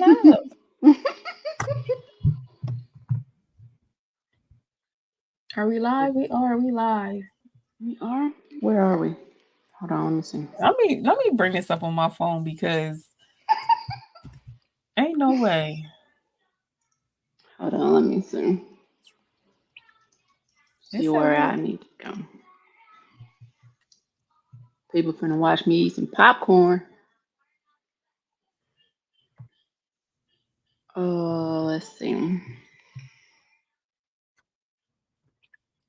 Hello. Are we live? We are. We live. We are? Where are we? Hold on, let me see. Let me bring this up on my phone because ain't no way. Hold on, let me see. See It's so where I weird. need to go. People finna watch me eat some popcorn. Let's see.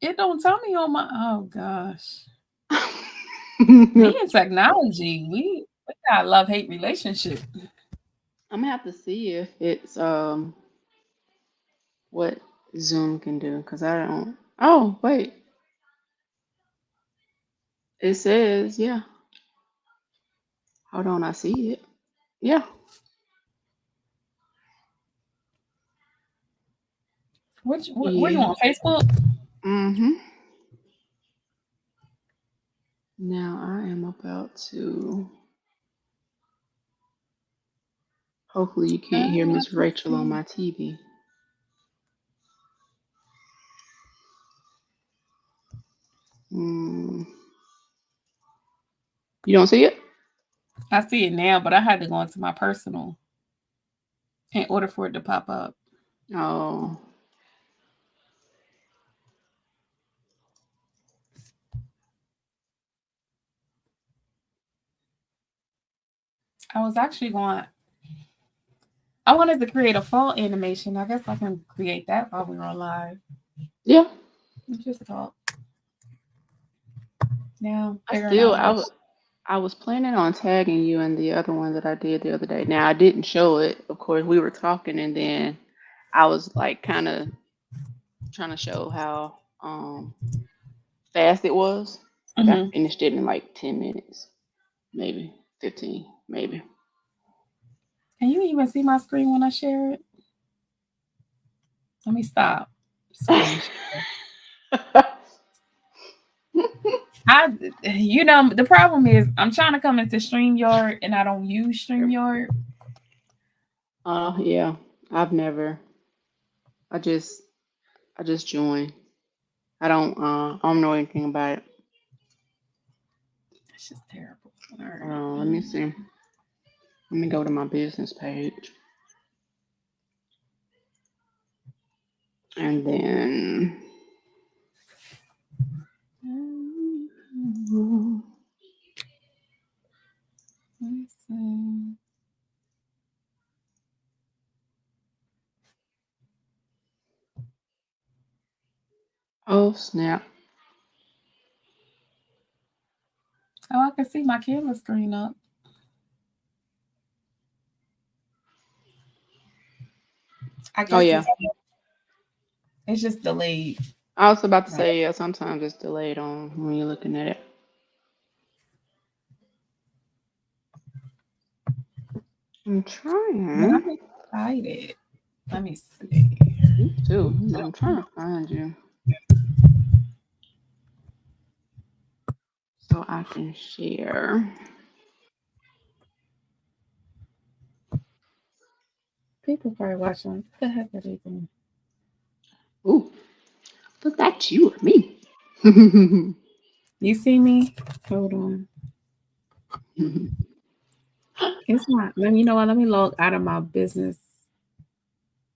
It don't tell me on my. Oh gosh. Me and technology, we got a love-hate relationship. I'm gonna have to see if it's what Zoom can do because I don't. Oh wait, it says yeah. Hold on, I see it. Yeah. Which where you Yeah. on Facebook? Mhm. Now I am about to. Hopefully you can't hear I Miss can Rachel on see. my TV. Mm, you don't see it? I see it now, but I had to go into my personal in order for it to pop up. Oh. I was actually going. I wanted to create a fall animation. I guess I can create that while we're on live. Yeah. We just talk now, I figuring still out I, how. w- I was planning on tagging you in the other one that I did the other day. Now I didn't show it. Of course, we were talking and then I was like kind of trying to show how fast it was. Like I Mhm. finished it in like 10 minutes, maybe 15, maybe. Can you even see my screen when I share it? Let me stop. Screen share. I, the problem is I'm trying to come into StreamYard and I don't use StreamYard. Yeah. I've never. I just I just joined. I don't know anything about it. It's just terrible. All Hold right. on, let me see. Let me go to my business page. And then Let's see. oh snap. Oh, I can see my camera screen up. I Oh guess yeah. it's just delayed. I was about to Right. say yeah, sometimes it's delayed on when you're looking at it. I'm But trying. I'm excited. Let me see. Me too. I'm trying to find you so I can share. People probably watching. What the heck are they doing? Ooh, was that you or me? You see me? Hold on. It's not. Let me, you know what? Let me log out of my business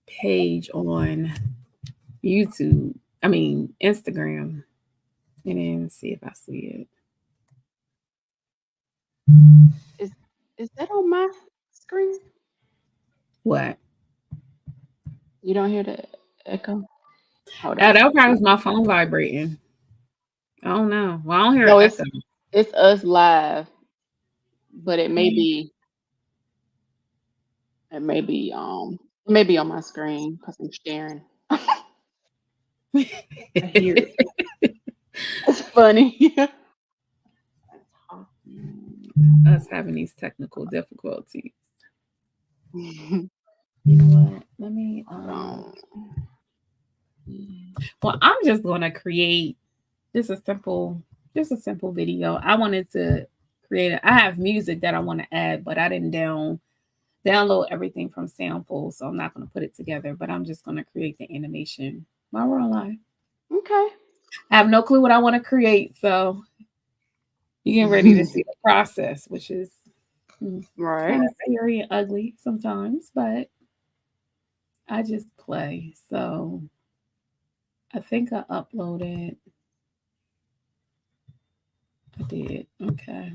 page on YouTube. I mean Instagram, and then see if I see it. is is that on my screen? What? You don't hear the echo? Hold Oh, on. that probably was my phone vibrating. I don't know. Well, I don't hear an No, echo. it's us live, but Mm. it may be on my screen because I'm sharing. I hear it. It's funny. Us having these technical difficulties. You know what? Let me. Hold on. Well, I'm just gonna create just a simple, just a simple video. I wanted to create. I have music that I want to add, but I didn't download everything from samples, so I'm not gonna put it together, but I'm just gonna create the animation while we're online. Okay. I have no clue what I want to create, so you're getting ready to see the process, which is Right. kind of scary and ugly sometimes, but I just play. So I think I uploaded. I did. Okay.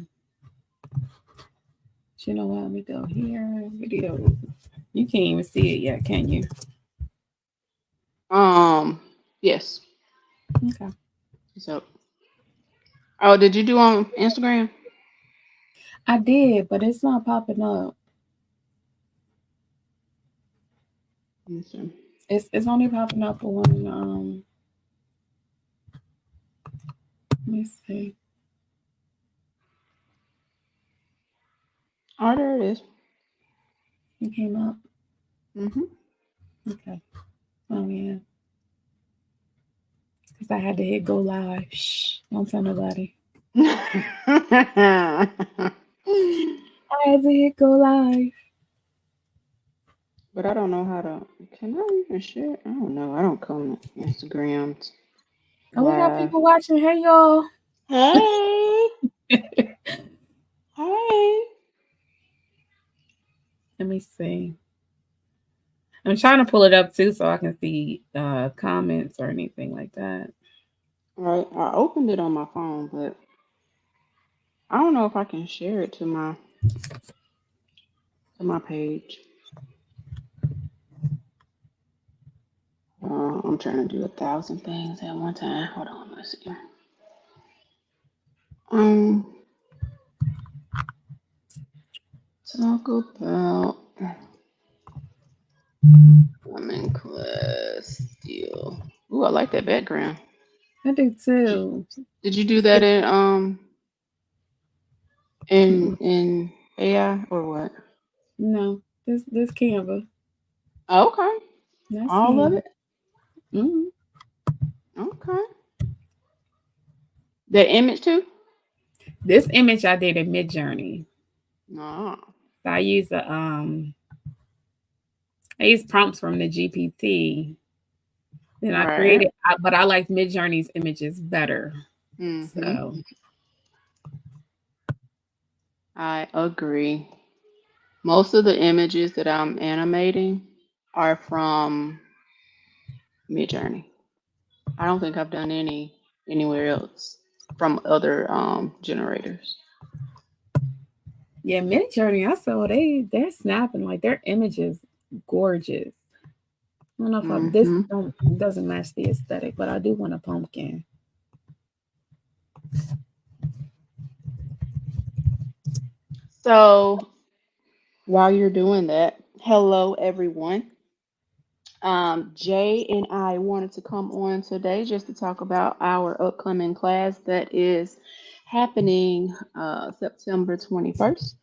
But you know what? Let me go here. Video. You can't even see it yet, can you? Yes. Okay. So, oh, did you do on Instagram? I did, but it's not popping up. Okay. It's only popping up on let me see. Oh, there it is. It came up. Mhm. Okay. Oh yeah. Because I had to hit go live. Shh. Don't tell nobody. I had to hit go live. But I don't know how to. Can I even share? I don't know. I don't come to Instagrams Oh, we got live. people watching. Hey y'all. Hey, hey. Let me see. I'm trying to pull it up too so I can see comments or anything like that. All right, I opened it on my phone, but I don't know if I can share it to my page. I'm trying to do 1,000 things at one time. Hold on, let's see. Um, talk about I'm in class still. Ooh, I like that background. I do Did you, too. did you do It's that the- in mm-mm. in AI or what? No, this Canva. Okay, That's all of Canva. it. Mm-hmm. Okay, the image too. This image I did in Midjourney. No. So I use prompts from the GPT. Then I Right. created, but I like Midjourney's images better. Mhm. So I agree. Most of the images that I'm animating are from Midjourney. I don't think I've done any anywhere else from other generators. yeah, Midjourney. I saw they're snapping like their images gorgeous. I don't know if this Mhm. don't doesn't match the aesthetic, but I do want a pumpkin. So while you're doing that, hello everyone. Jay and I wanted to come on today just to talk about our upcoming class that is happening September 21st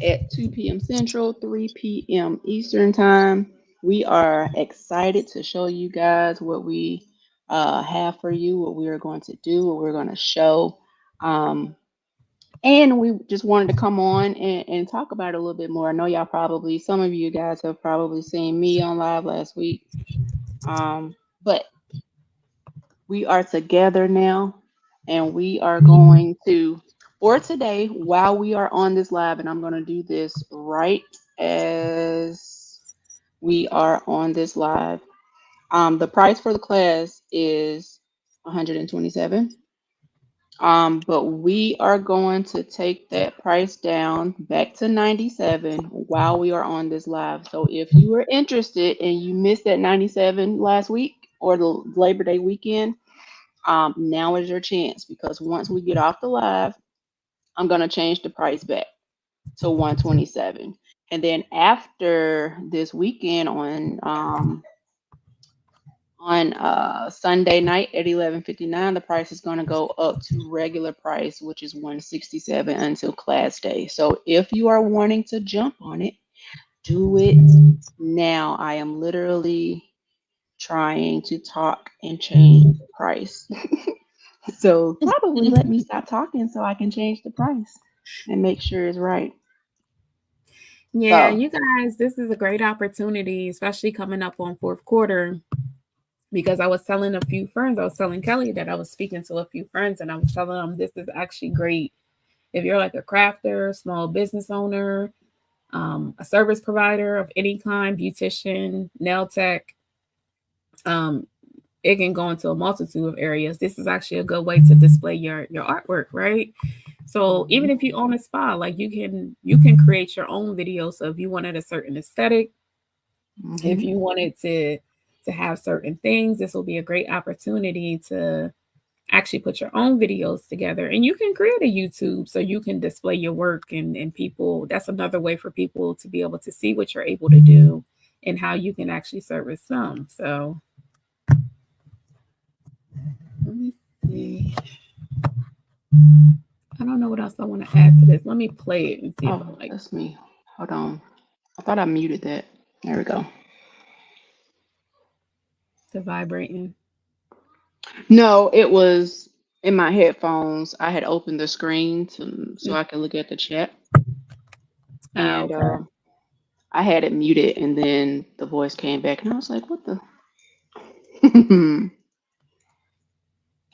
at 2 p.m. Central, 3 p.m. Eastern Time. We are excited to show you guys what we have for you, what we are going to do, what we're going to show. Um, and we just wanted to come on and talk about it a little bit more. I know y'all probably, some of you guys have probably seen me on live last week. But we are together now and we are going to, for today, while we are on this live, and I'm going to do this right as we are on this live. The price for the class is 127. But we are going to take that price down back to 97 while we are on this live. So if you are interested and you missed that 97 last week or the Labor Day weekend, now is your chance because once we get off the live, I'm going to change the price back to 127. And then after this weekend on Sunday night at 11:59, the price is going to go up to regular price, which is 167 until class day. So if you are wanting to jump on it, do it now. I am literally trying to talk and change the price. So probably let me stop talking so I can change the price and make sure it's right. Yeah, So, you guys, this is a great opportunity, especially coming up on fourth quarter. Because I was telling a few friends, I was telling Kelly that I was speaking to a few friends, and I was telling them this is actually great. If you're like a crafter, small business owner, a service provider of any kind, beautician, nail tech, um, it can go into a multitude of areas. This is actually a good way to display your artwork, right? So even mhm, if you own a spa, like you can create your own video. So if you wanted a certain aesthetic, if mhm. you wanted to have certain things, this will be a great opportunity to actually put your own videos together, and you can create a YouTube so you can display your work, and people, that's another way for people to be able to see what you're able to do and how you can actually service them. So let me see. I don't know what else I want to add to this. Let me play it and see if Oh, I like that's me. Hold on. I thought I muted that. There we go. the vibrating. No, it was in my headphones. I had opened the screen so I could look at the chat, Oh, and okay. I had it muted, and then the voice came back, and I was like, "What the?"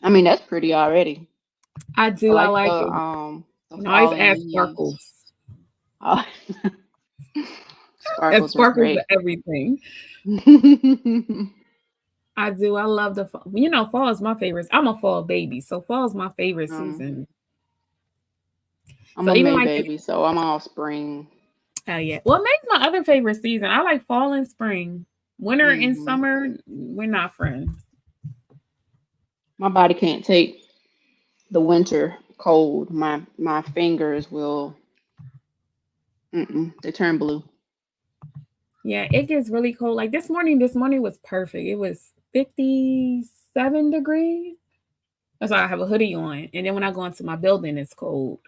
I mean, that's pretty already. I I do. I like like it. the And I always falling add leaves. sparkles. Oh, Add sparkles are sparkles to great. everything. I do. I love the fall. Fall is my favorite. I'm a fall baby, so fall is my favorite um, season. I'm So a even May like this, baby, so I'm all spring. oh yeah. Well, makes my other favorite season. I like fall and spring. Winter and Hmm. summer, we're not friends. My body can't take the winter cold. My fingers will. They turn blue. Yeah, it gets really cold. Like this morning was perfect. It was 57 degrees. That's why I have a hoodie on. And then when I go into my building, it's cold.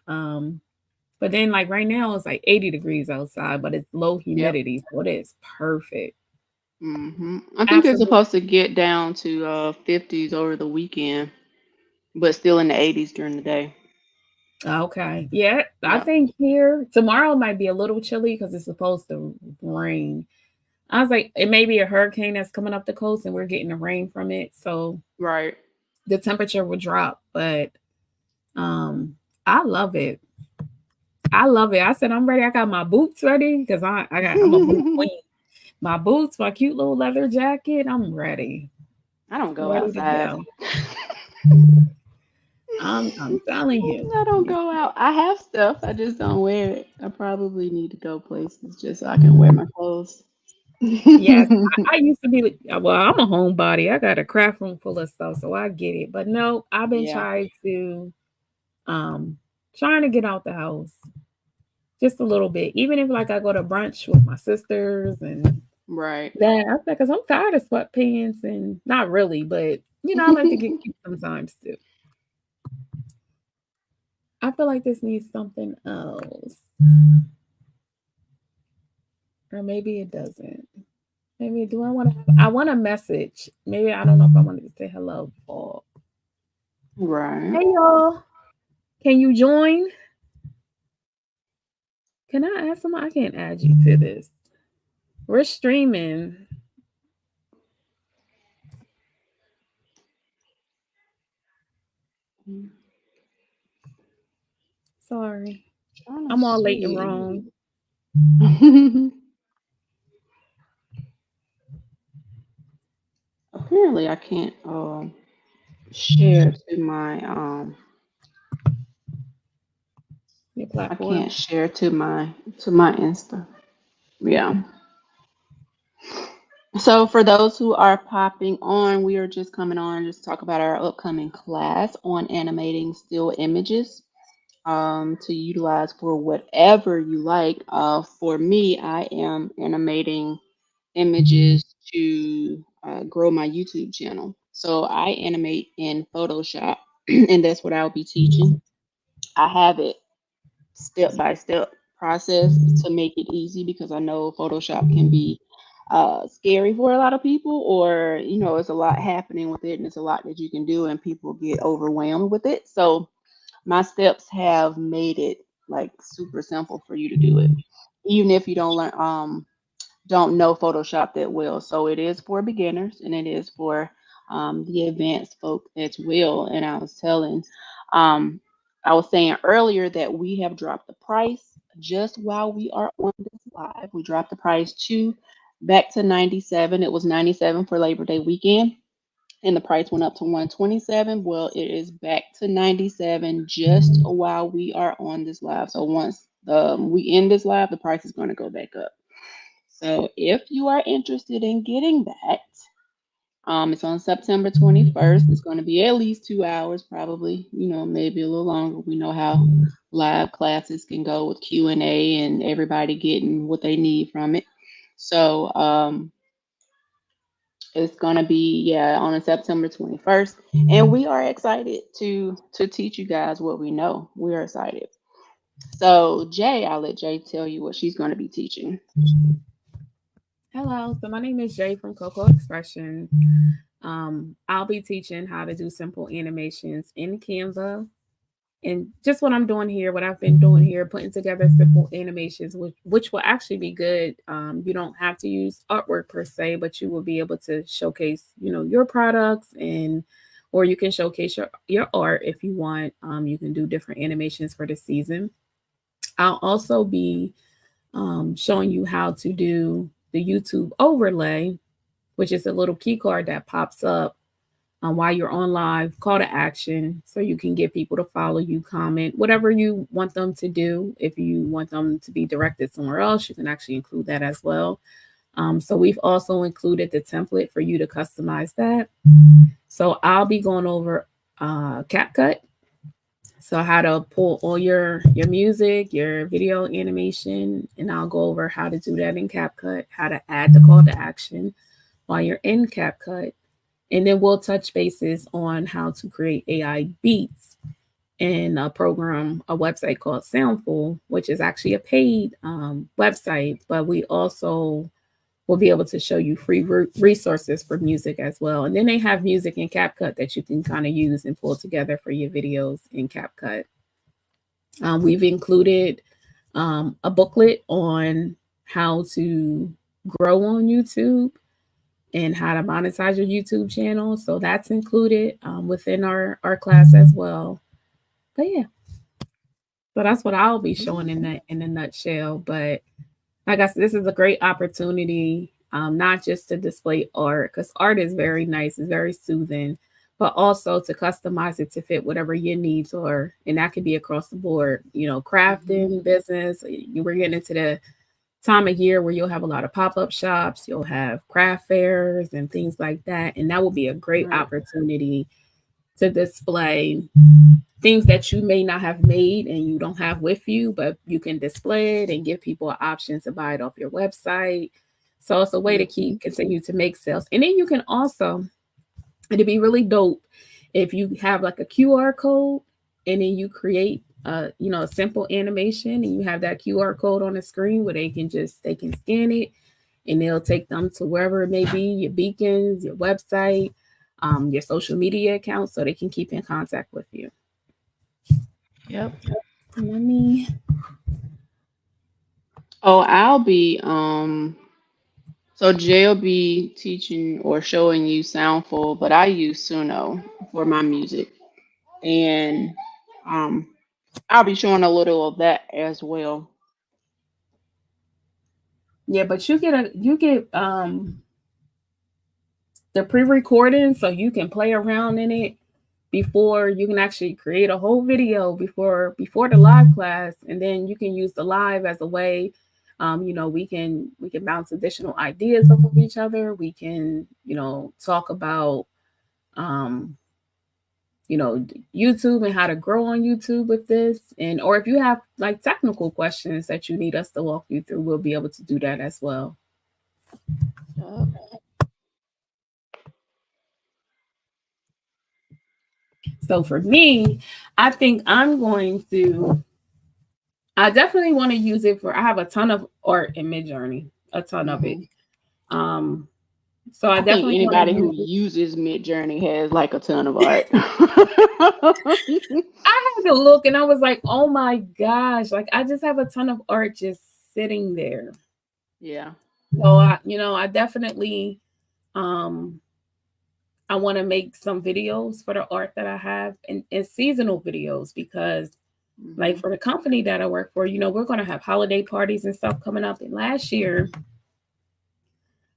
But then like right now it's like 80 degrees outside, but it's low Yep. humidity. So it is perfect. I think it's Absolutely. supposed to get down to 50s over the weekend, but still in the 80s during the day. Okay. Yeah, I Yeah. think here tomorrow might be a little chilly because it's supposed to rain. I was like, it may be a hurricane that's coming up the coast and we're getting the rain from it. So Right. the temperature will drop. But um I love it. I love it. I said I'm ready. I got my boots ready because I'm a boot I queen. My boots, my cute little leather jacket. I'm ready. don't go Ready to outside. go. I'm telling you. I don't Yeah. go out. I have stuff. I just don't wear it. I probably need to go places just so I can wear my clothes. Yes, I used to be well, I'm a homebody. I got a craft room full of stuff, so I get it. But no, I've been Yeah. um trying to get out the house just a little bit. Even if like I go to brunch with my sisters and Right. that, I because I'm tired of sweatpants and not really, but I like to get cute sometimes too. I feel like this needs something else. Or maybe it doesn't. Maybe do I want a message. Maybe I don't know if I wanted to say hello or Right. hey y'all. Can you join? Can I add someone? I can't add you to this. We're streaming. Sorry. Trying to I'm all late and see. wrong. Apparently, I can't share to my Your I platform. can't share to my Insta. Yeah. So for those who are popping on, we are just coming on just to talk about our upcoming class on animating still images to utilize for whatever you like. For me, I am animating images to grow my YouTube channel. So I animate in Photoshop, and that's what I'll be teaching. I have it step by step process to make it easy because I know Photoshop can be scary for a lot of people, or it's a lot happening with it and it's a lot that you can do, and people get overwhelmed with it. So my steps have made it like super simple for you to do it. even if you don't know Photoshop that well. So it is for beginners and it is for the advanced folk as well. And um, I was saying earlier that we have dropped the price just while we are on this live. We dropped the price back to 97. It was 97 for Labor Day weekend. And the price went up to 127. Well, it is back to 97 just while we are on this live. So once we end this live, the price is going to go back up. So if you are interested in getting that, it's on September 21st. It's going to be at least 2 hours, probably, maybe a little longer. We know how live classes can go with Q&A and everybody getting what they need from it. So it's going to be, yeah, on September 21st. And we are excited to teach you guys what we know. We are excited. So Jay, I'll let Jay tell you what she's going to be teaching. Hello, so my name is Jay from Coco Expression. I'll be teaching how to do simple animations in Canva. And just what I'm doing here, what I've been doing here, putting together simple animations, which will actually be good. You don't have to use artwork per se, but you will be able to showcase, your products, or you can showcase your art if you want. You can do different animations for the season. I'll also be showing you how to do the YouTube overlay, which is a little key card that pops up while you're on live, call to action, so you can get people to follow you, comment, whatever you want them to do. If you want them to be directed somewhere else, you can actually include that as well. So we've also included the template for you to customize that. So I'll be going over CapCut. So how to pull all your music, your video animation, and I'll go over how to do that in CapCut, how to add the call to action while you're in CapCut. And then we'll touch bases on how to create AI beats in a website called Soundful, which is actually a paid website, but we also will be able to show you free resources for music as well. And then they have music in CapCut that you can kind of use and pull together for your videos in CapCut. We've included a booklet on how to grow on YouTube and how to monetize your YouTube channel. So that's included within our class as well. But yeah, so that's what I'll be showing in a nutshell. But like I said, this is a great opportunity, not just to display art, because art is very nice, it's very soothing, but also to customize it to fit whatever your needs are. And that could be across the board, crafting, business. We're getting into the time of year where you'll have a lot of pop-up shops, you'll have craft fairs and things like that. And that will be a great Right. opportunity to display things that you may not have made and you don't have with you, but you can display it and give people an option to buy it off your website. So it's a way to continue to make sales. And then you can also, it'd be really dope if you have like a QR code and then you create a simple animation and you have that QR code on the screen where they can scan it and they'll take them to wherever it may be, your beacons, your website, your social media accounts, so they can keep in contact with you. Yep. Let me. Oh, I'll be so Jay will be teaching or showing you Soundful, but I use Suno for my music. And um I'll be showing a little of that as well. Yeah, but you get the pre-recording so you can play around in it before you can actually create a whole video before the live class, and then you can use the live as a way. We can bounce additional ideas off of each other. We can talk about um, YouTube and how to grow on YouTube with this, and or if you have like technical questions that you need us to walk you through, we'll be able to do that as well. Yep. So for me, I think I definitely want to use it I have a ton of art in Midjourney, a ton of it. Hmm. Um, so I I think definitely want to anybody who use it. uses Midjourney has like a ton of art. I had to look and I was like, oh my gosh, like I just have a ton of art just sitting there. Yeah. So I definitely um I want to make some videos for the art that I have and seasonal videos because like Mhm. for the company that I work for, we're going to have holiday parties and stuff coming up. And last year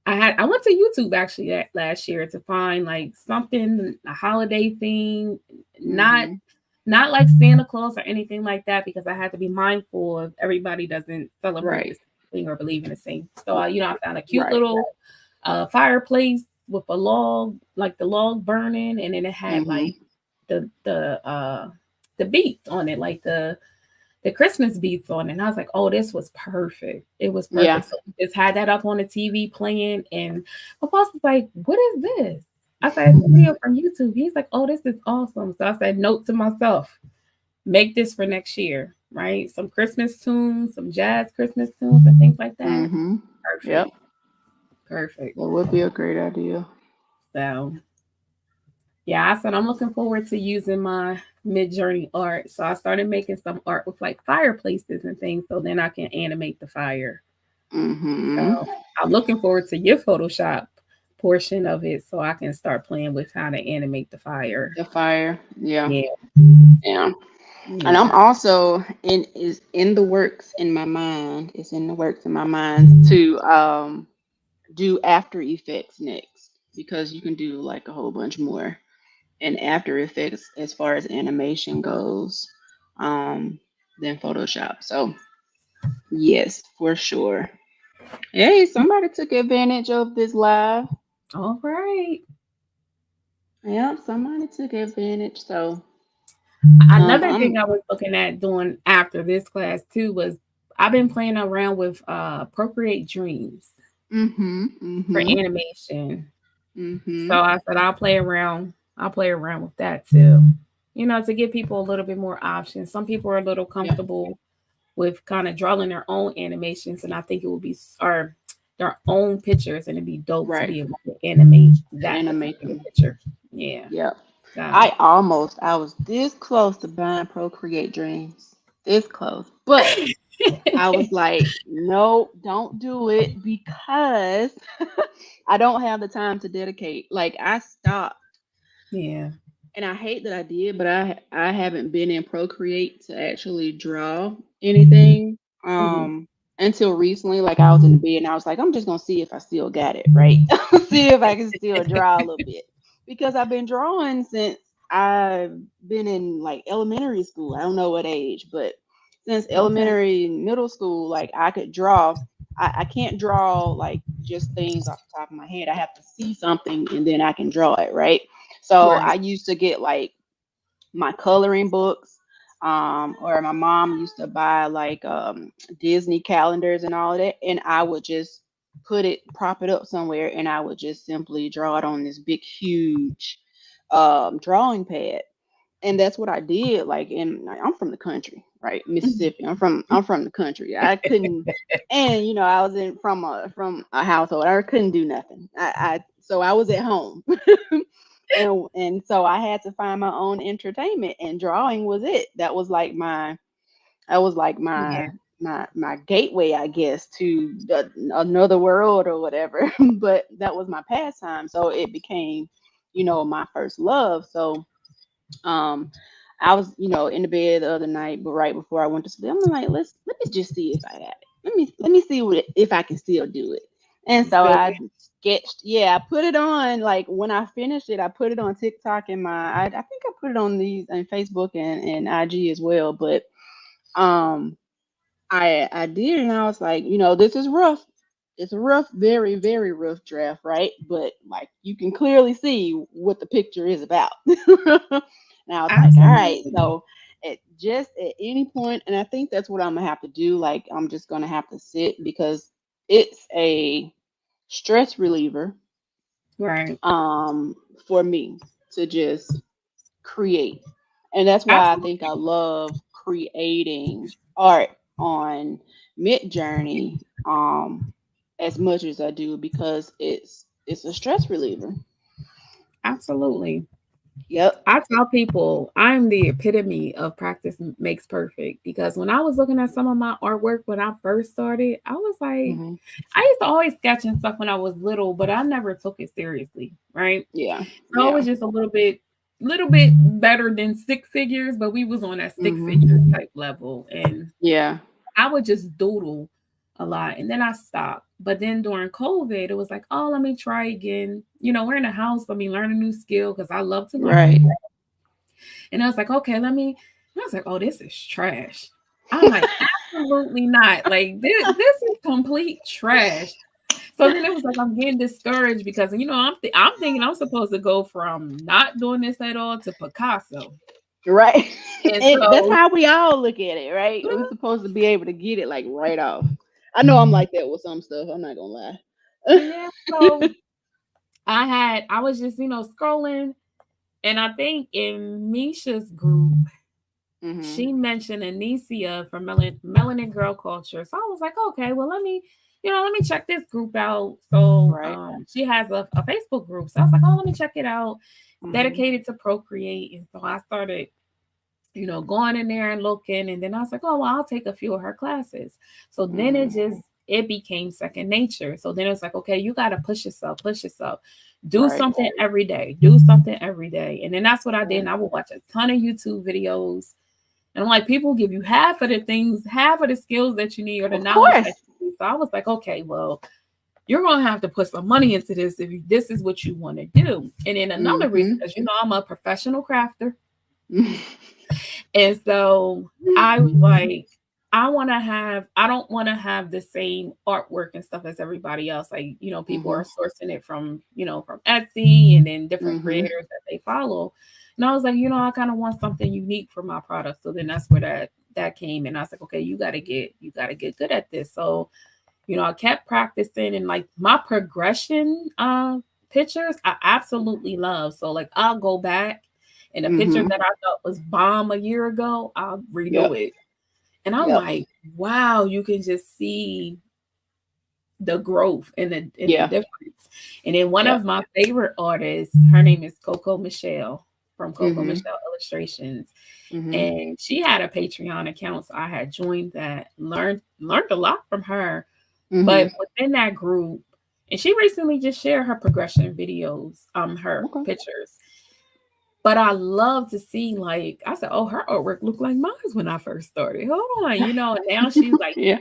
I went to YouTube actually that last year to find like something, a holiday thing, not Mhm. not like Santa Claus or anything like that, because I had to be mindful of everybody doesn't celebrate the Right. same thing or believe in the same. So I found a cute Right. little fireplace with a log, like the log burning, and then it had like Mhm. the beats on it, like the Christmas beats on it. And I was like, oh, this was perfect. It was Yeah. perfect. So we just had that up on the TV playing, and my boss was like, what is this? I said, it's a video from YouTube. He's like, oh, this is awesome. So I said, note to myself, make this for next year, right? Some Christmas tunes, some jazz Christmas tunes, and things like that. Mhm. Yep. Perfect. Perfect. That would be a great idea. So yeah, I said I'm looking forward to using my mid journey art. So I started making some art with like fireplaces and things so then I can animate the fire. Mhm. So I'm looking forward to your Photoshop portion of it so I can start playing with how to animate the fire. The fire. Yeah. Yeah, Yeah. And I'm yeah. also in the works in my mind. It's in the works in my mind to do After Effects next because you can do like a whole bunch more in After Effects as far as animation goes um than Photoshop. So yes, for sure. Hey, somebody took advantage of this live. All right. Yep, somebody took advantage. So Another thing I'm I was looking at doing after this class too was I've been playing around with Procreate Dreams mhm, for mhm, animation. So mhm. I said I'll play around with that too. To give people a little bit more options. Some people are a little Yeah, comfortable with kind of drawing their own animations, and I think it would be or their own pictures, and it'd be dope to right. be able to animate To that animate particular them. picture. Yeah. Yep. So I was this close to buying Procreate Dreams. This close. But I was like, no, don't do it because I don't have the time to dedicate. Like I stopped yeah. and I hate that I did, but I haven't been in Procreate to actually draw anything Hmm. until recently. Like I was in the bed and I was like, I'm just gonna see if I still got it, right? See if I can still draw a little bit. Because I've been drawing since I've been in like elementary school. I don't know what age, but since Okay. elementary and middle school, like I could draw. I can't draw like just things off the top of my head. I have to see something and then I can draw it, right? So I Right. used to get like my coloring books, or my mom used to buy like Disney calendars and all of that, and I would just prop it up somewhere, and I would just simply draw it on this big, huge drawing pad, and that's what I did. I'm from the country, right, Mhm. Mississippi. I'm from the country. I couldn't, and I was in from a household. I couldn't do nothing. So I was at home, and so I had to find my own entertainment, and drawing was it. That was like my Yeah. my gateway, I guess, to another world or whatever. But that was my pastime, so it became, my first love. So um, I was, in the bed the other night, but right before I went to sleep, I'm like, let me just see if I got it. Let me see if I can still do it. And so Still I sketched. Yeah, I put it on. Like when I finished it, I put it on TikTok and I think I put it on these on Facebook and IG as well. But um, I did, and I was like, this is rough. It's a rough, very, very rough draft, right? But like you can clearly see what the picture is about. And I was like, all right, absolutely. so at any point, and I think that's what I'm gonna have to do. Like I'm just gonna have to sit because it's a stress reliever Right. um for me to just create. And that's why I think I Absolutely. love creating art on Mid Journey as much as I do because it's a stress reliever. Absolutely. Yep. I tell people I'm the epitome of practice makes perfect because when I was looking at some of my artwork when I first started, I was like, Hmm. I used to always sketch and stuff when I was little, but I never took it seriously, right? Yeah. So it Yeah. was just a little bit better than stick figures, but we was on that stick Hmm. figure type level, and Yeah. I would just doodle a lot, and then I stopped. But then during COVID, it was like, oh, let me try again. We're in the house. Let me learn a new skill because I love to learn. Right. And I was like, okay, let me. And I was like, oh, this is trash. I'm like, absolutely not. Like this is complete trash. So then it was like I'm getting discouraged because I'm thinking I'm supposed to go from not doing this at all to Picasso. Right. And And that's so how we all look at it, right? We're supposed to be able to get it like right off. I know I'm like that with some stuff. I'm not gonna lie. yeah, so I was just, scrolling, and I think in Misha's group, Hmm. she mentioned Anicia from Melanin Girl Culture. So I was like, okay, well let me check this group out. So Right. she has a Facebook group. So I was like, oh, let me check it out. It's Hmm. dedicated to procreate. And so I started going in there and looking. And then I was like, oh, well, I'll take a few of her classes. So then Hmm. it became second nature. So then it's like, okay, you got to push yourself. Do Right. something every day. Do something every day. And then that's what I did. Right. And I would watch a ton of YouTube videos. And I'm like, people give you half of the things, half of the skills that you need or the Of knowledge that course. you need. So I was like, okay, well, you're gonna have to put some money into this if this is what you want to do. And then another reason, Hmm. because I'm a professional crafter, and so I was like, I don't want to have the same artwork and stuff as everybody else. Like, people Hmm. are sourcing it from Etsy and then different Hmm. creators that they follow. And I was like, I kind of want something unique for my product. So then that's where that came. And I was like, okay, you gotta get good at this. So, I kept practicing, and like my progression pictures, I absolutely love. So like I'll go back, and a picture Hmm. that I thought was bomb a year ago, I'll redo Yep. it. And I'm Yep. like, wow, you can just see the growth and the Yeah. difference. And then one Yep. of my favorite artists, her name is Coco Michelle from Coco Hmm. Michelle Illustrations. Hmm. And she had a Patreon account. So I had joined that, learned a lot from her. Hmm. But within that group, and she recently just shared her progression videos, her Okay. pictures. But I love to see, like, I said, oh, her artwork looked like mine when I first started. Hold on, and now she's like Yeah.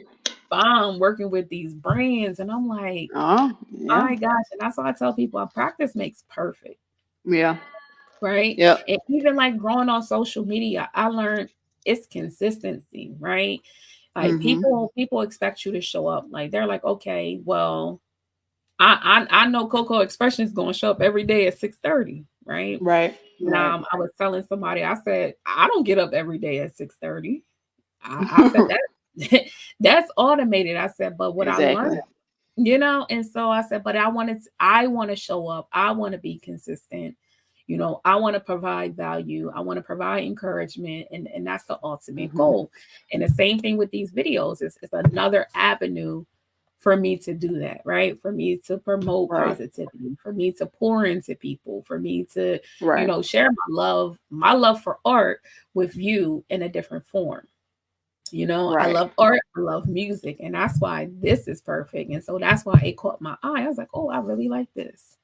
bomb working with these brands. And I'm like, Oh, yeah. my gosh. And that's why I tell people practice makes perfect, Yeah. right? Yep. And even like growing on social media, I learned it's consistency, right? Like Hmm. people expect you to show up. Like they're like, okay, well, I know Coco Expression is going to show up every day at 6:30, right? Right. And Right. I was telling somebody, I said, I don't get up every day at 6:30. I said that that's automated. I said, but what I learned, Exactly. and so I said, but I want to show up. I want to be consistent. I want to provide value. I want to provide encouragement. And that's the ultimate Hmm. goal. And the same thing with these videos. It's another avenue for me to do that, right? For me to promote Right. positivity, for me to pour into people, for me to, Right. share my love for art with you in a different form. I Right. love art, I love music, and that's why this is perfect. And so that's why it caught my eye. I was like, oh, I really like this.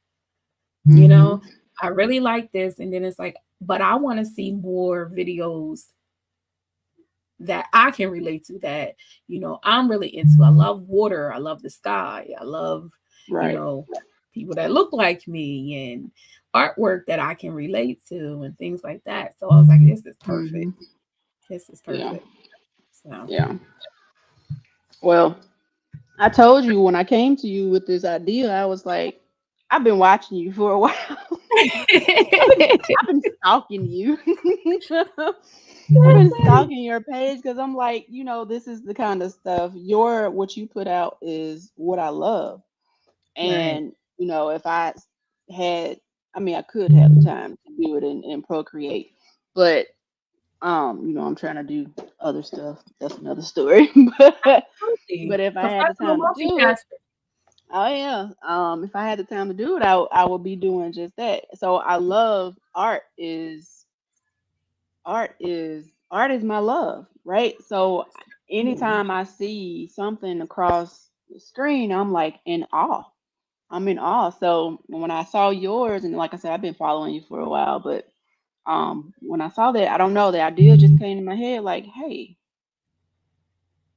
You Hmm. know, I really like this. And then it's like, but I want to see more videos that I can relate to that, I'm really into. I love water. I love the sky. I love, you Right. know, people that look like me and artwork that I can relate to and things like that. So I was like, this is perfect. Hmm. This is Yeah. perfect. So, Yeah. Well, I told you when I came to you with this idea, I was like, I've been watching you for a while. I've been stalking you. I've been stalking your page because I'm like, this is the kind of stuff what you put out is what I love. right. And if I had, I mean, I could have the time to do it and procreate, but I'm trying to do other stuff. That's another story. but Absolutely. if I had the Professional time to do it, multitasker. Oh yeah. If I had the time to do it, I would be doing just that. So I love art is my love, right? So Absolutely. anytime I see something across the screen, I'm like in awe. I'm in awe. So when I saw yours, and like I said, I've been following you for a while, but when I saw that, I don't know, the idea just came in my head like, hey,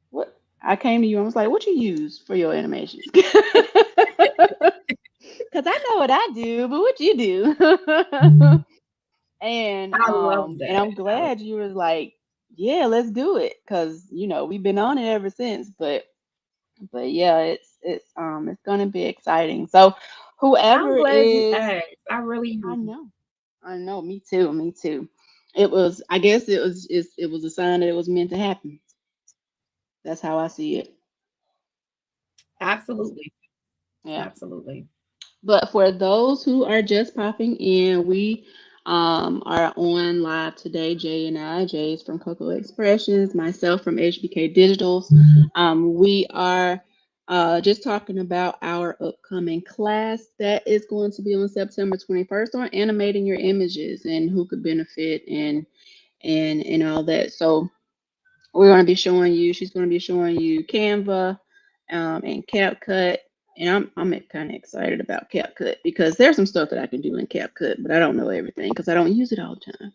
what? I came to you and was like, what you use for your animations? Cause I know what I do, but what you do? and I love and that. I'm glad you was like, yeah, let's do it, cause we've been on it ever since. But yeah, it's gonna be exciting. So I'm whoever glad you is, asked. I really I am. know, I know, me too, me too. It was, I guess it was a sign that it was meant to happen. That's how I see it. Absolutely. Yeah. Absolutely. But for those who are just popping in, we are on live today. Jay and I, Jay is from Cocoa Expressions, myself from HBK Digitals. We are just talking about our upcoming class that is going to be on September 21st on animating your images and who could benefit and all that. So we're going to be showing you, she's going to be showing you Canva and CapCut. And I'm kind of excited about CapCut because there's some stuff that I can do in CapCut, but I don't know everything because I don't use it all the time.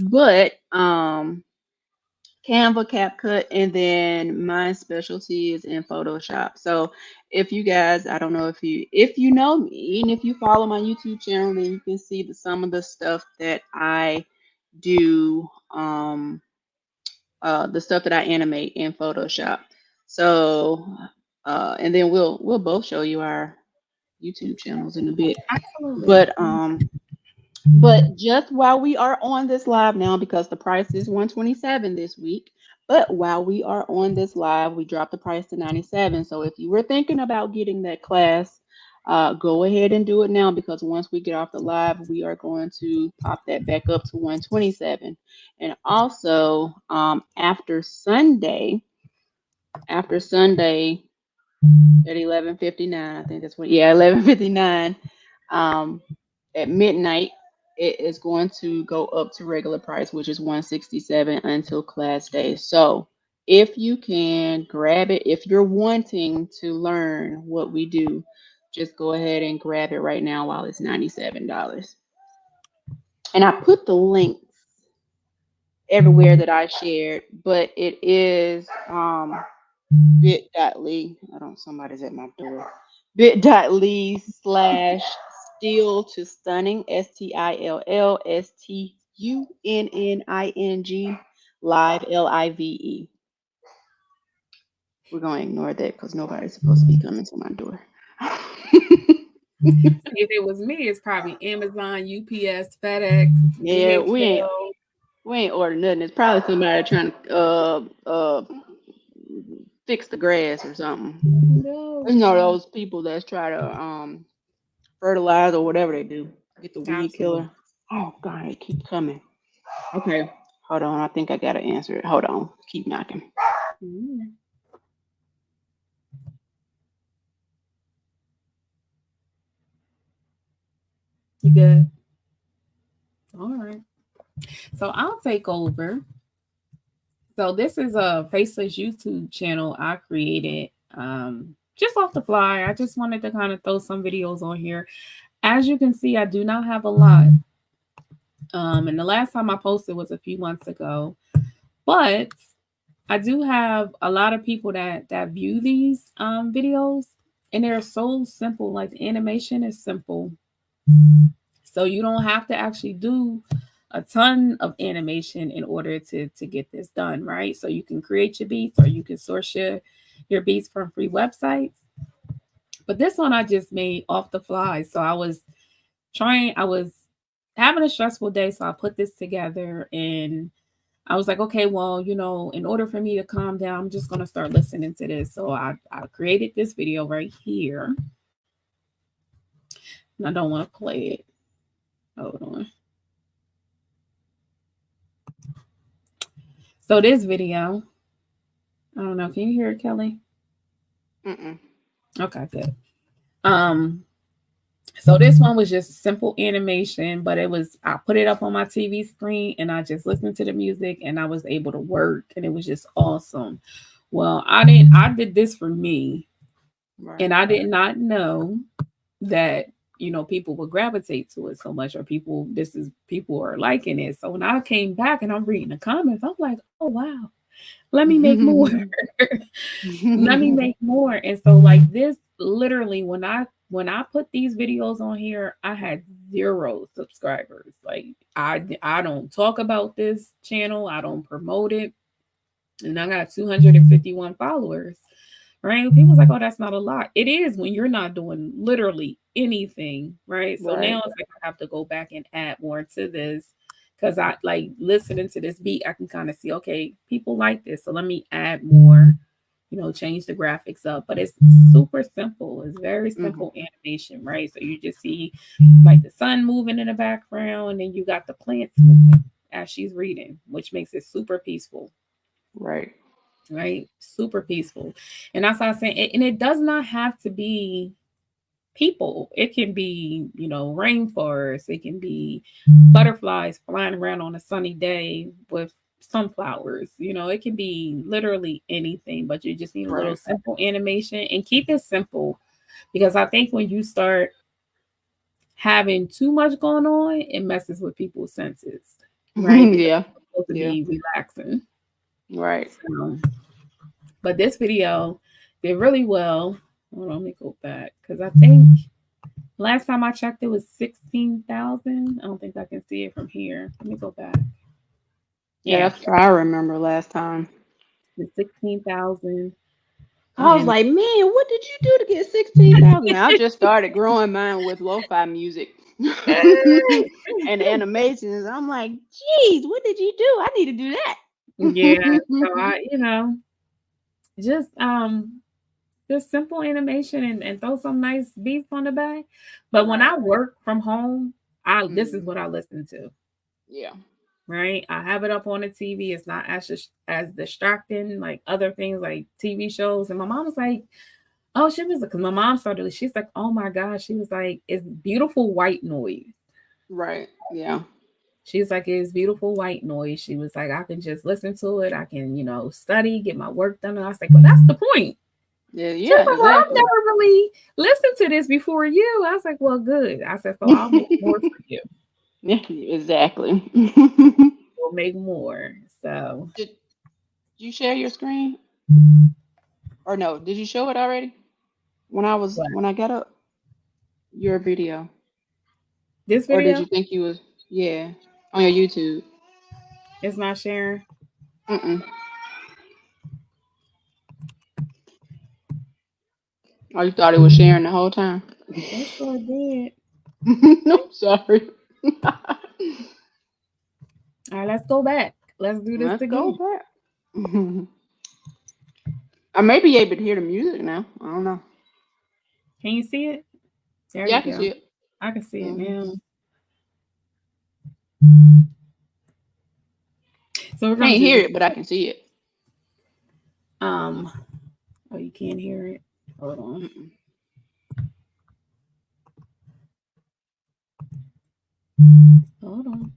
But Canva, CapCut, and then my specialty is in Photoshop. So if you guys, I don't know if you know me and if you follow my YouTube channel, then you can see some of the stuff that I do. The stuff that I animate in Photoshop. So, and then we'll both show you our YouTube channels in a bit. Absolutely. But just while we are on this live now, because the price is 127 this week, but while we are on this live, we dropped the price to 97. So if you were thinking about getting that class, go ahead and do it now because once we get off the live, we are going to pop that back up to 127. And also, after Sunday at 11:59, I think that's what, yeah, 11:59, um, at midnight, it is going to go up to regular price, which is 167 until class day. So if you can grab it, if you're wanting to learn what we do, just go ahead and grab it right now while it's $97. And I put the links everywhere that I shared, but it is bit.ly. I don't, somebody's at my door. Bit.ly/still to stunning, STILLSTUNNING live LIVE. We're going to ignore that because nobody's supposed to be coming to my door. If it was me, it's probably Amazon, UPS, FedEx, Yeah, DHL. we ain't ordering nothing. It's probably somebody trying to fix the grass or something. No, You know child. those people that's try to fertilize or whatever they do. Get the weed Absolutely. killer. Oh God, it keep coming. Okay, hold on. I think I gotta answer it. Hold on. Keep knocking. Mm, you good? All right. So I'll take over. So this is a faceless YouTube channel I created just off the fly. I just wanted to kind of throw some videos on here. As you can see, I do not have a lot. And the last time I posted was a few months ago. But I do have a lot of people that view these videos, and they're so simple. Like the animation is simple, so you don't have to actually do a ton of animation in order to get this done, right? So you can create your beats, or you can source your beats from free websites. But this one I just made off the fly. So I was having a stressful day, so I put this together and I was like, okay, well, in order for me to calm down, I'm just gonna start listening to this. So I created this video right here, and I don't want to play it. Hold on. So this video, I don't know. Can you hear it, Kelly? Mm-mm. Okay, good. Um, so this one was just simple animation, but I put it up on my TV screen and I just listened to the music and I was able to work and it was just awesome. Well, I did this for me Right. and I did not know that people would gravitate to it so much, or people are liking it. So when I came back and I'm reading the comments, I'm like, oh wow, let me make more. Let me make more. And so like this, literally when I put these videos on here, I had 0 subscribers. Like I don't talk about this channel, I don't promote it, and I got 251 followers. Right? People's like, oh, that's not a lot. It is when you're not doing literally anything, right? So now Right. it's like I have to go back and add more to this because I like listening to this beat, I can kind of see, okay, people like this. So let me add more, change the graphics up. But it's super simple. It's very Hmm. simple animation, right? So you just see like the sun moving in the background, and then you got the plants moving as she's reading, which makes it super peaceful, Right. right? Super peaceful. And that's how I'm saying, and it does not have to be people. It can be, rainforest. It can be butterflies flying around on a sunny day with sunflowers. It can be literally anything, but you just need a little Right. simple animation and keep it simple because I think when you start having too much going on, it messes with people's senses, right? Because Yeah. it's supposed to Yeah. be relaxing. Right. So, but this video did really well. Hold on, let me go back because I think last time I checked it was 16,000. I don't think I can see it from here. Let me go back. Yeah, Yeah, that's what I remember last time. it's 16,000. I was And like, man, what did you do to get 16,000? I just started growing mine with lo-fi music and animations. I'm like, geez, what did you do? I need to do yeah, that. so just just simple animation and throw some nice beats on the back. But when Right. I work from home, I this is Mm. what I listen to. Yeah. Right, I have it up on the TV. It's not as distracting like other things like TV shows. And my mom was like, oh, she was because my mom started. She's like, oh my gosh. She was like, it's beautiful white noise. Right. Yeah. She's like, it's beautiful white noise. She was like, I can just listen to it. I can, study, get my work done. And I was like, well, that's the point. Yeah. She was Yeah. like, well, I've Exactly. never really listened to this before you. I was like, well, good. I said, so I'll make more for you. Yeah. Exactly. We'll make more. So, Did you share your screen or no? Did you show it already what? when I got up your video, This or did video you think you was yeah on your YouTube? is not sharing. Mm-mm. Oh, you thought it was sharing the whole time? It sure did. I'm sorry. All right, let's go back. Let's do this Let's go again. back. I may be able to hear the music now. I don't know. Can you see it? There Yeah, you I can go. see it. I can see it Hmm. now. So we're gonna Can't do hear this. it, but I can see it. Um, oh, you can't hear it. Hold on. Mm-mm. Hold on.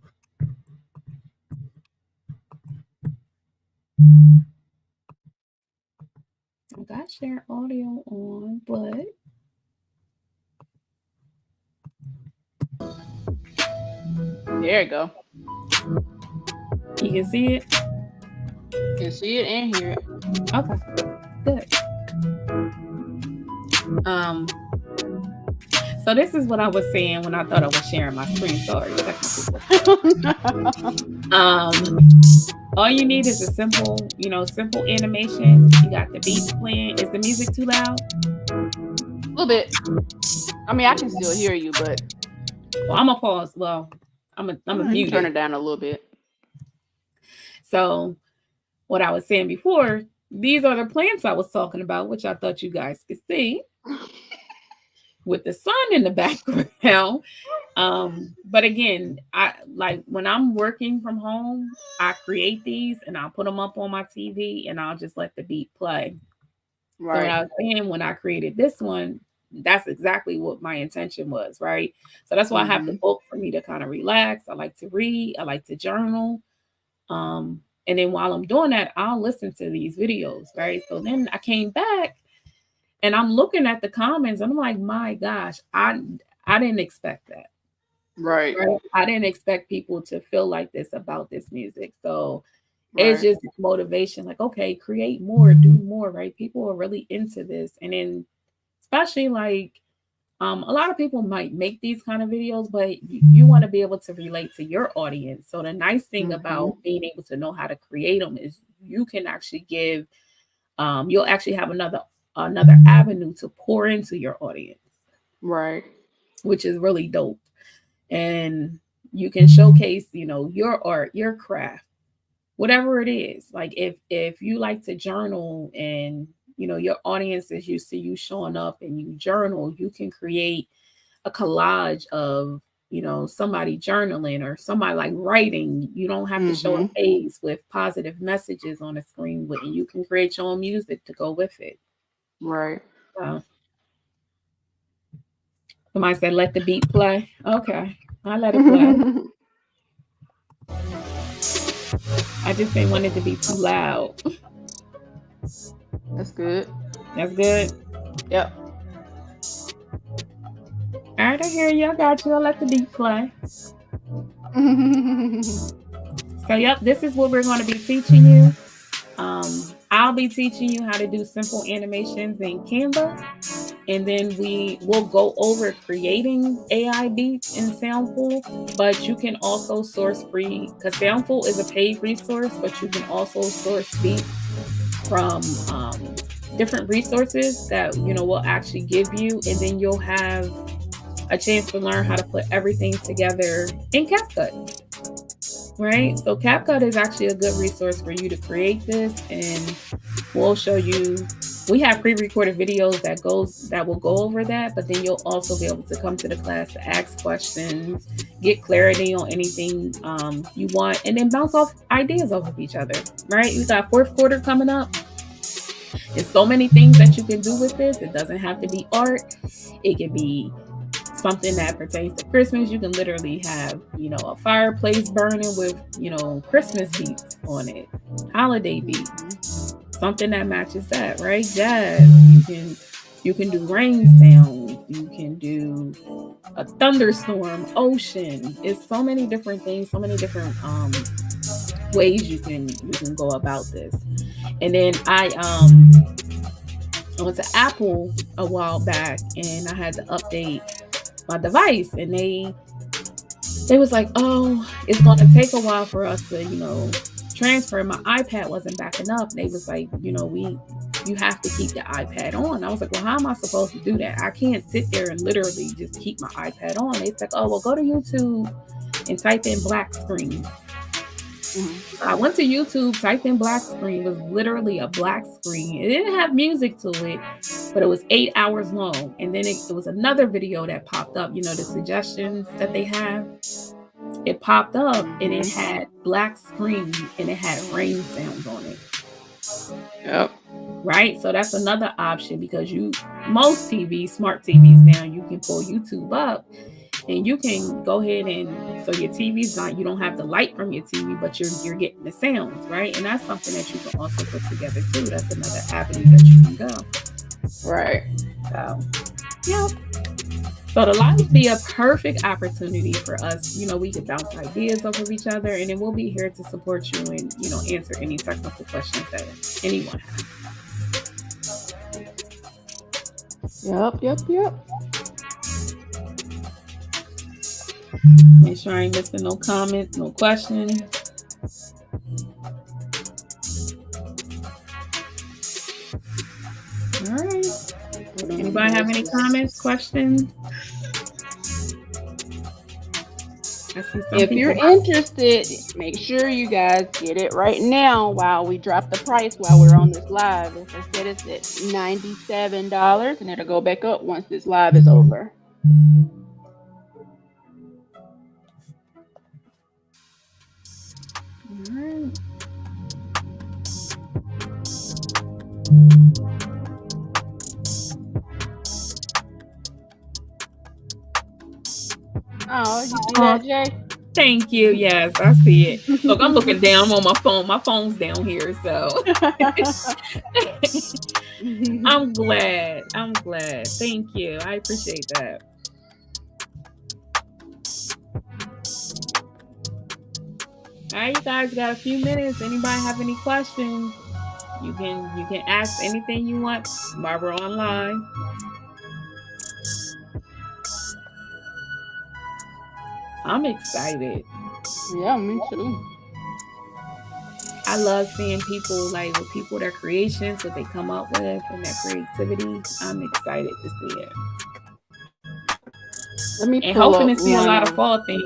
I got share audio on, but There you go. you can see it. Can see it and hear it. Okay, good. Um, so this is what I was saying when I thought I was sharing my screen. Sorry, technical difficulty. All you need is a simple animation. You got the beats playing. Is the music too loud? A little bit. I mean, I can still hear you, but Well, I'm gonna pause. Well, I'm a you can mute turn it. it down a little bit. So what I was saying before, these are the plants I was talking about, which I thought you guys could see with the sun in the background. But again, I like when I'm working from home, I create these and I'll put them up on my TV and I'll just let the beat play. So what Right. I was saying when I created this one, that's exactly what my intention was, right? So that's why I have the Mhm. book for me to kind of relax. I like to read, I like to journal. And then while I'm doing that, I'll listen to these videos, right? So then I came back and I'm looking at the comments and I'm like, my gosh, I didn't expect that. Right. Right? I didn't expect people to feel like this about this music. So it's Right. just motivation, like, okay, create more, do more, right? People are really into this. And then especially like a lot of people might make these kind of videos, but you want to be able to relate to your audience. So the nice thing about Mhm. being able to know how to create them is you can actually give you'll actually have another avenue to pour into your audience, Right. which is really dope. And you can showcase, your art, your craft, whatever it is. Like if you like to journal and your audience is used to you showing up and you journal, you can create a collage of somebody journaling or somebody like writing. You don't have to show a Mhm. face with positive messages on the screen with, and you can create your own music to go with it. Right. uh, Somebody said let the beat play. Okay, I let it play. I just didn't want it to be too loud. That's good. That's good. Yep. All right, I hear you. I got you. I'll let the beat play. So yep, this is what we're going to be teaching you. I'll be teaching you how to do simple animations in Canva, and then we will go over creating AI beats in Soundful. But you can also source free, because Soundful is a paid resource, but you can also source beats from different resources that will actually give you, and then you'll have a chance to learn how to put everything together in CapCut. Right? So CapCut is actually a good resource for you to create this, and we'll show you. We have pre-recorded videos that will go over that, but then you'll also be able to come to the class to ask questions, get clarity on anything you want, and then bounce off ideas off of each other. Right? We got fourth quarter coming up. There's so many things that you can do with this. It doesn't have to be art. It can be something that pertains to Christmas. You can literally have, a fireplace burning with, Christmas beats on it, holiday Mhm. beats, something that matches that, right? Jazz. You can do rain sounds. You can do a thunderstorm, ocean. It's so many different things, so many different ways you can go about this. And then I went to Apple a while back and I had to update my device, and they was like, oh, it's going to take a while for us to transfer. My iPad wasn't backing up. They was like, you have to keep the iPad on. I was like, well, how am I supposed to do that? I can't sit there and literally just keep my iPad on. They said, oh, well, go to YouTube and type in black screen. Mhm. I went to YouTube, typed in black screen. It was literally a black screen. It didn't have music to it, but it was 8 hours long. And then it was another video that popped up, the suggestions that they have. It popped up and it Mhm. had black screen and it had rain sounds on it. Yep. Right? So that's another option, because most TVs, smart TVs now, you can pull YouTube up and you can go ahead and, so your TV's not, you don't have the light from your TV, but you're getting the sounds, right? And that's something that you can also put together too. That's another avenue that you can go. Right. So yeah. So the live would be a perfect opportunity for us. We could bounce ideas off of each other, and then we'll be here to support you and answer any technical questions that anyone has. Yep. Yep. Yep. Make sure I ain't missing no comments, no questions. All right. Put on them Anybody have any voices. comments, questions? I see some If you're people. interested, make sure you guys get it right now while we drop the price while we're on this live. As I said, it's at $97 and it'll go back up once this live is over. All right. Oh, you see Oh, that, Jay? thank you. Yes, I see it. Look, I'm looking down. I'm on my phone. My phone's down here, so I'm glad. I'm glad. Thank you. I appreciate that. All right, you guys got a few minutes. Anybody have any questions? You can ask anything you want while we're online. I'm excited. Yeah, me too. I love seeing people like with people their creations, what they come up with, and their creativity. I'm excited to see it, Let me and pull hoping up to see a one lot of of. fall things.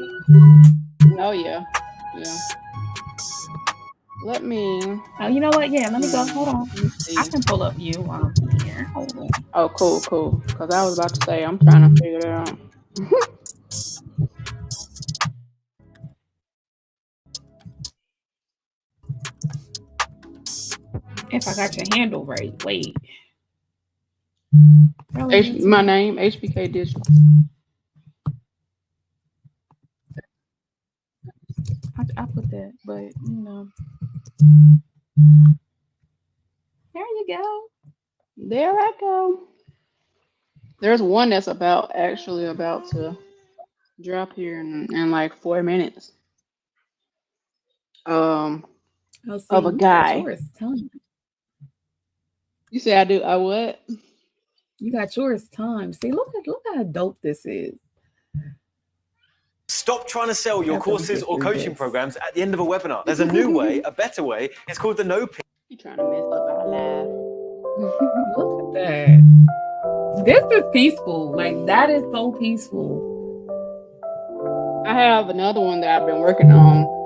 Oh yeah, yeah. Let me. Oh, you know what? Yeah, let me go. Hold on. Let me I see. can pull up you while I'm here. Hold on. Oh, cool, cool. Because I was about to say I'm trying to figure it out. If I got your handle right. Wait. Really, My YouTube? name HBK Digital. I put that, but there you go. There I go. There's one that's about to drop here in like 4 minutes. Um, Oh, see, of a you got guy. yours. Time. You say I do? I what? You got yours. Time. See, look how dope this is. Stop trying to sell your After we courses get or through coaching this. programs at the end of a webinar. There's a new way, a better way. It's called the no pitch. You trying to mess up our live? Look at that. This is peaceful. Like that is so peaceful. I have another one that I've been working on.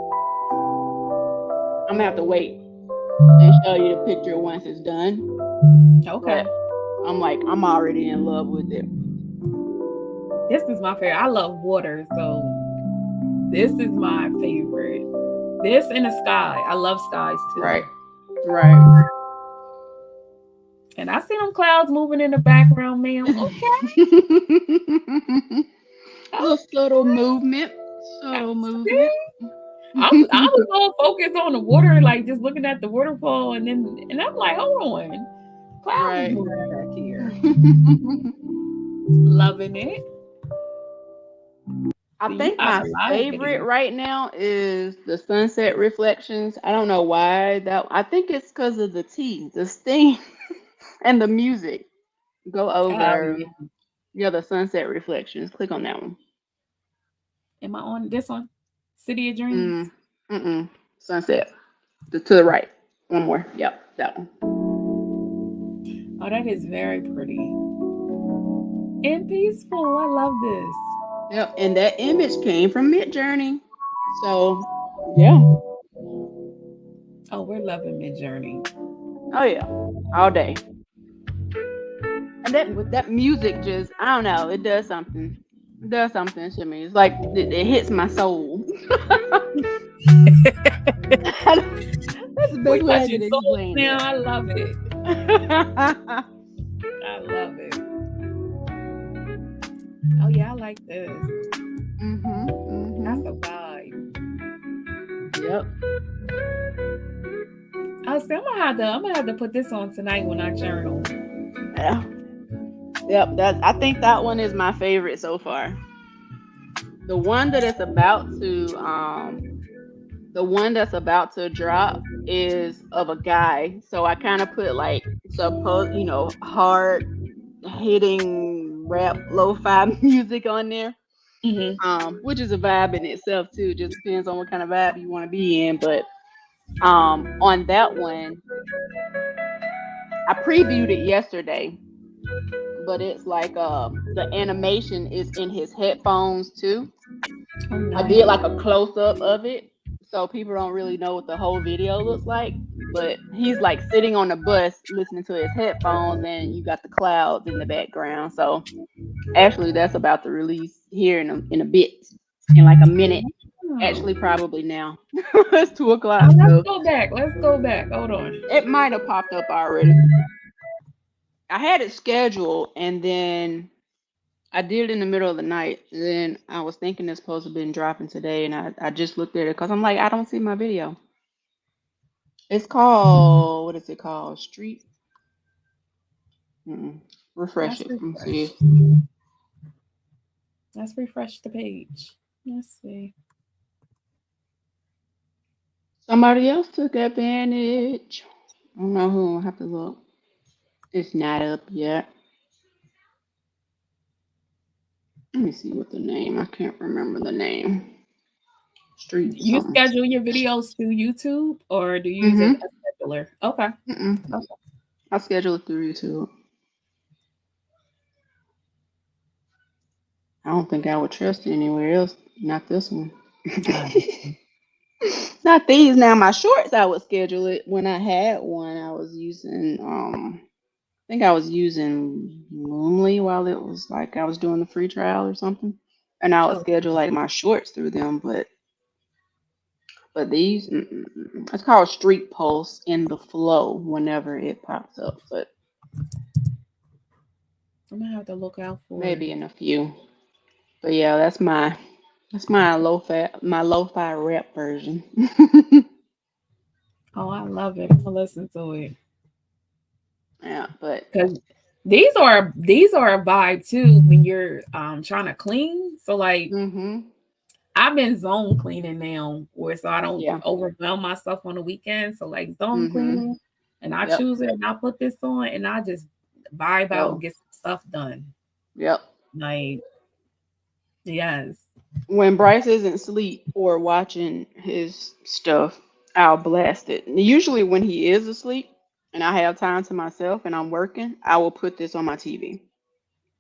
I'm gonna have to wait and show you the picture once it's done. Okay. But I'm already in love with it. This is my favorite. I love water, so this is my favorite. This in the sky. I love skies too. Right. Right. And I see them clouds moving in the background, ma'am. Okay. Little subtle Okay. movement. I Subtle movement. see. I was all focused on the water, like just looking at the waterfall, and I'm like, hold on, clouds is Right. moving back here. Loving it. I See, you think got my a lot of favorite videos. right now is the sunset reflections. I don't know why that. I think it's because of the tea, the steam, and the music. Go Oh over. yeah. Yeah, the sunset reflections. Click on that one. Am I on this one? City of Dreams. Mm, sunset. To the right. One more. Yep, that one. Oh, that is very pretty and peaceful. I love this. Yep, and that image came from Midjourney. So, yeah. Oh, we're loving Mid Journey. Oh yeah, all day. And With that music just, I don't know, it does something. It does something to me. It's like it hits my soul. That's the we best way I touching can souls explain now. it. I love it. I love it. Oh yeah, I like this. That's Mhm. a vibe. Yep. I was I'm gonna have to put this on tonight when I journal. Yeah. Yep. I think that one is my favorite so far. The one that is about to the one that's about to drop is of a guy. So I kind of put like hard hitting rap lo-fi music on there. Mm-hmm. Which is a vibe in itself too. Just depends on what kind of vibe you want to be in. But on that one, I previewed it yesterday, but it's like the animation is in his headphones too. Oh, I did nice. like a close up of it, so people don't really know what the whole video looks like. But he's like sitting on the bus listening to his headphones, and you got the clouds in the background. So actually, that's about to release here in a bit, in like a minute. Oh. Actually, probably now. It's 2 o'clock, Oh, let's so go back. Let's go back. Hold on. it might have popped up already. I had it scheduled, and then I did it in the middle of the night. And then I was thinking it's supposed to have been dropping today, and I just looked at it because I'm like, I don't see my video. It's called, what is it called? Street? Mm-mm. Refresh Let's it and see. refresh. Let's refresh the page. Let's see. Somebody else took advantage. I don't know who. I'll have to look. It's not up yet. Let me see what the name. I can't remember the name. Street You something. schedule your videos through YouTube or do you use a Mm-hmm. scheduler? Okay. Mm-mm. Okay. I schedule it through YouTube. I don't think I would trust it anywhere else. Not this one. Uh, Not these. Now my shorts, I would schedule it when I had one. I was using I think I was using Loomly while it was like I was doing the free trial or something, and I would oh, schedule like my shorts through them. But these, it's called Street Pulse in the Flow whenever it pops up, but I'm gonna have to look out for it. maybe in a few. But yeah, that's my lo-fi rap version. Oh, I love it. I'm gonna listen to it. Yeah, but Because these are a vibe too when you're trying to clean. So like mhm, I've been zone cleaning now, where so I don't yeah, overwhelm myself on the weekend. So like zone mhm, cleaning, and I yep, choose it, and I put this on, and I just vibe out and go, get some stuff done. yep. Like yes, When Bryce isn't asleep or watching his stuff, I'll blast it. Usually when he is asleep and I have time to myself and I'm working, I will put this on my TV.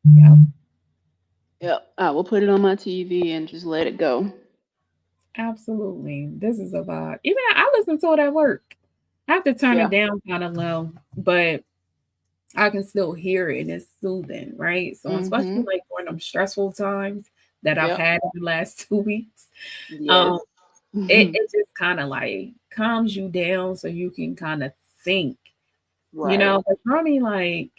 yeah, Yep, I will put it on my TV and just let it go. absolutely. This is a vibe. Even I listen to it at work. I have to turn it Yeah. down kind of low, but I can still hear it and it's soothing, right? So especially Mhm. like during them stressful times that I've Yep. had in the last 2 weeks, Yes. um, it just kind of like calms you down so you can kind of think, Right. but for me, like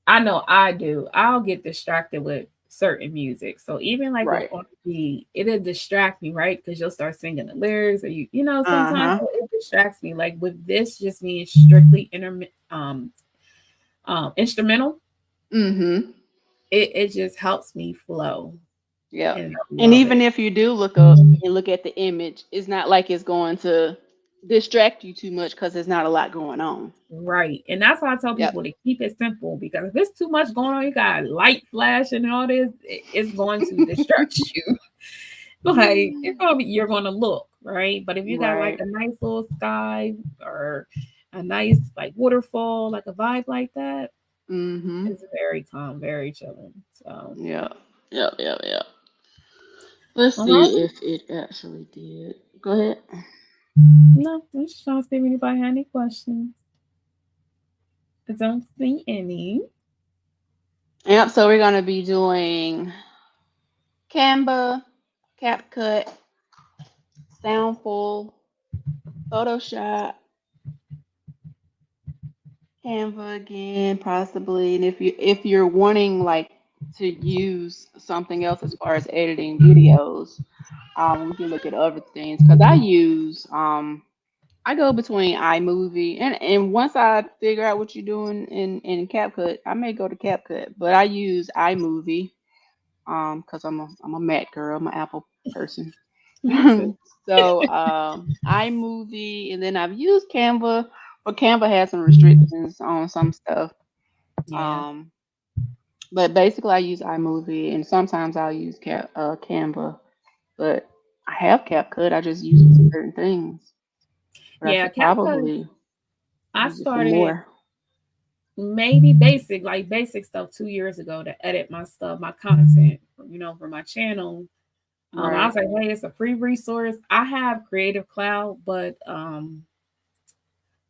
I know I do. I'll get distracted with certain music. So even like with Right. R&B, it'll distract me, right? Because you'll start singing the lyrics, or Uh sometimes huh. it distracts me. Like with this, just being strictly instrumental, Mhm. it just helps me flow, Yep. and I And love even it. if you do look up and look at the image, it's not like it's going to distract you too much because there's not a lot going on. Right. And that's why I tell Yep. people to keep it simple because if it's too much going on, you got light flashing and all this, it's going to distract you. Like you're gonna look, right? But if you got like Right. a nice little sky or a nice like waterfall, like a vibe like that, Mhm. it's very calm, very chilling. So Yep. Yep. Yep. Yep. Let's all right. see if it actually did. Go ahead. No, I'm just trying to see if anybody had any questions. I don't see any. Yep. So we're gonna be doing Canva, CapCut, Soundful, Photoshop, Canva again, possibly. And if you're wanting like to use something else as far as editing videos, we can look at other things because I go between iMovie and once I figure out what you're doing in CapCut, I may go to CapCut, but I use iMovie because I'm a Mac girl, I'm an Apple person. Me too. So iMovie, and then I've used Canva, but Canva has some restrictions on some stuff. Yeah. Um, but basically, I use iMovie, and sometimes I'll use Canva. But I have CapCut. I just use it for certain things. But I Yeah, should CapCut. probably I use it for started more. maybe basic stuff 2 years ago to edit my stuff, my content, for my channel. I Right. was like, hey, it's a free resource. I have Creative Cloud, but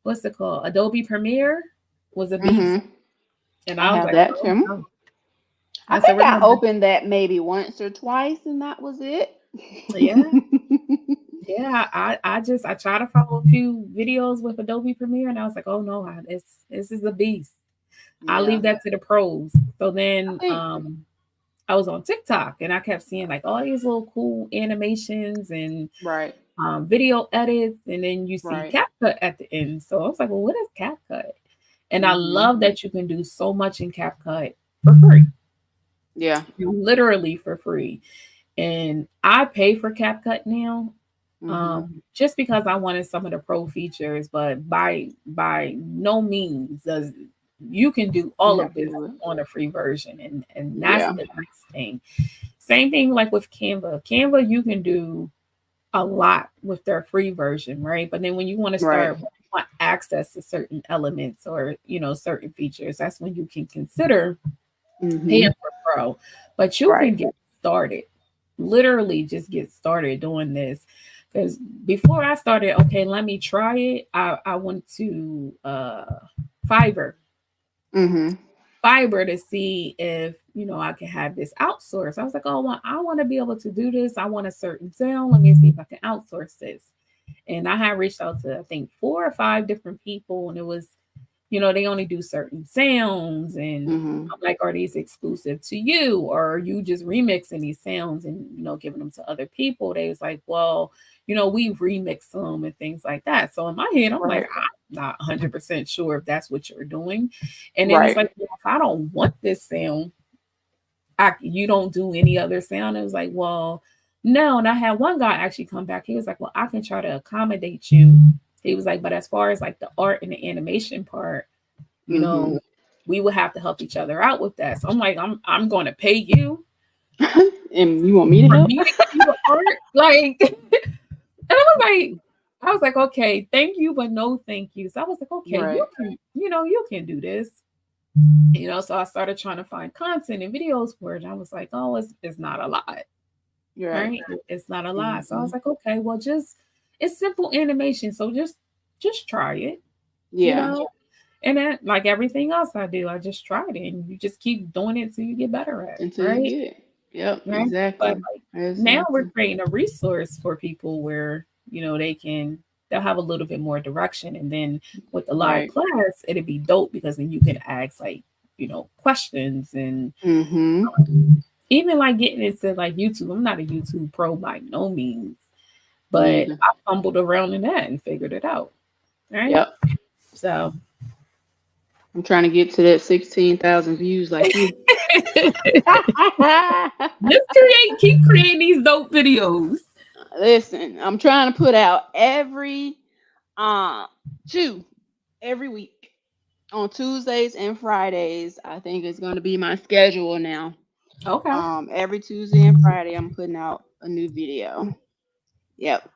what's it called? Adobe Premiere was a beast. Mhm. And I I was have like, that oh too. no. I I said, think we're I gonna opened that maybe once or twice, and that was it. yeah, yeah. I try to follow a few videos with Adobe Premiere and I was like, oh no, this is a beast. I leave Yeah. that to the pros. So I then think. I was on TikTok and I kept seeing like all these little cool animations and Right. video edits, and then you see Right. CapCut at the end. So I was like, well, what is CapCut? And I Mhm. love that you can do so much in CapCut for free, Yeah. literally for free. And I pay for CapCut now, Mhm. just because I wanted some of the pro features, but by no means does you can do You all of have to this do it. on a free version, and that's Yeah. the next thing. Same thing like with Canva. Canva, you can do a lot with their free version, right? But then when you want to Right. start want access to certain elements or certain features, that's when you can consider paying Mhm. for pro. But you Right. can get started, literally just get started doing this. Because before I started, okay, let me try it. I went to Fiverr Mhm. Fiverr to see if I can have this outsourced. I was like, oh, well, I want to be able to do this. I want a certain sound. Let me see if I can outsource this. And I had reached out to I think 4 or 5 different people, and it was they only do certain sounds. And Mhm. I'm like, are these exclusive to you? Or are you just remixing these sounds and, giving them to other people? They was like, well, we remix them and things like that. So in my head, I'm like, Right. I'm not 100% sure if that's what you're doing. And then it's Right. like, well, if I don't want this sound, you don't do any other sound. It was like, well, no. And I had one guy actually come back. He was like, well, I can try to accommodate you. He was like, but as far as like the art and the animation part, you Mhm. know, we would have to help each other out with that. So I'm like, I'm going to pay you And you want me to for help? me to give you the art, like. And I was like, okay, thank you, but no, thank you. So I was like, okay, Right. you can do this. So I started trying to find content and videos for it. And I was like, oh, it's not a lot, You're right. right? It's not a lot. So I was Mhm. like, okay, well, it's simple animation. So just try it, you Yeah. know. And then, like everything else I do, I just tried it, and you just keep doing it till you get better at it, Until you right? get it. Yep. Right. But Exactly. like now we're Exactly. creating a resource for people where they'll have a little bit more direction, and then with the live Right. class, it'd be dope because then you can ask like questions and Mhm. even like getting into like YouTube. I'm not a YouTube pro by no means, Me but either. I fumbled around in that and figured it out. Right. Yep. So I'm trying to get to that 16,000 views like you. keep creating these dope videos. Listen, I'm trying to put out every two every week on Tuesdays and Fridays. I think it's going to be my schedule now. Okay. Every Tuesday and Friday, I'm putting out a new video. Yep.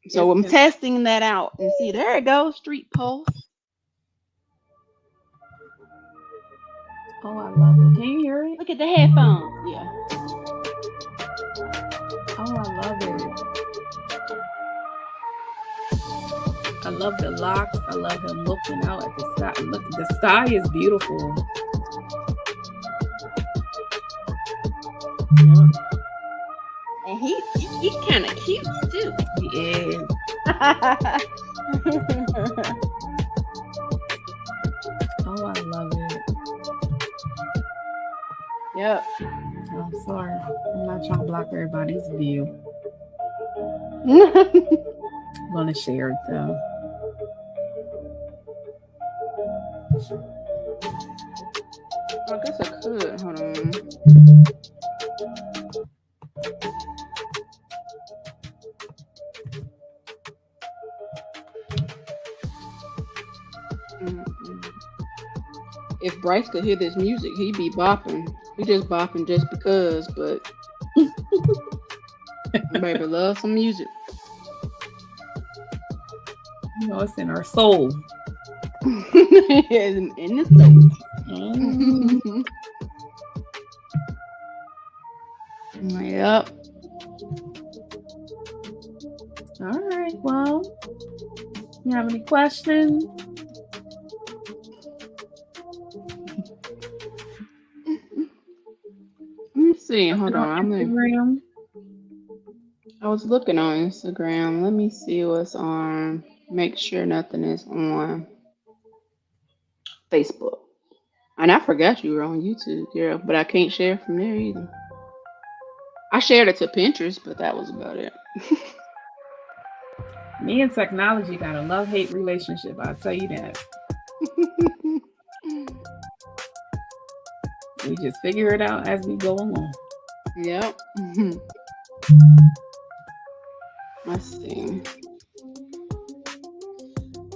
So It's, I'm it's testing that out and see. There it goes, Street Pulse. oh, I love it. Can you hear it? Look at the headphones. Yeah. Oh, I love it. I love the locks. I love him looking out at the sky. Look, the sky is beautiful. Yeah, And he's kind of cute too. he is. Oh, I love it. Yep. I'm sorry. I'm not trying to block everybody's view. I'm gonna share it though. I guess I could. Hold on. Mm-mm. If Bryce could hear this music, he'd be bopping. He just bopping just because, but baby love some music. It's in our soul. In the soul. Mm. Yep. All right. Well, you have any questions? Let me see. Hold Nothing on. on Instagram? I was looking on Instagram. Let me see what's on. Make sure nothing is on Facebook. And I forgot you were on YouTube, girl, but I can't share from there either. I shared it to Pinterest, but that was about it. Me and technology got a love-hate relationship, I'll tell you that. We just figure it out as we go along. Yep. Let's see.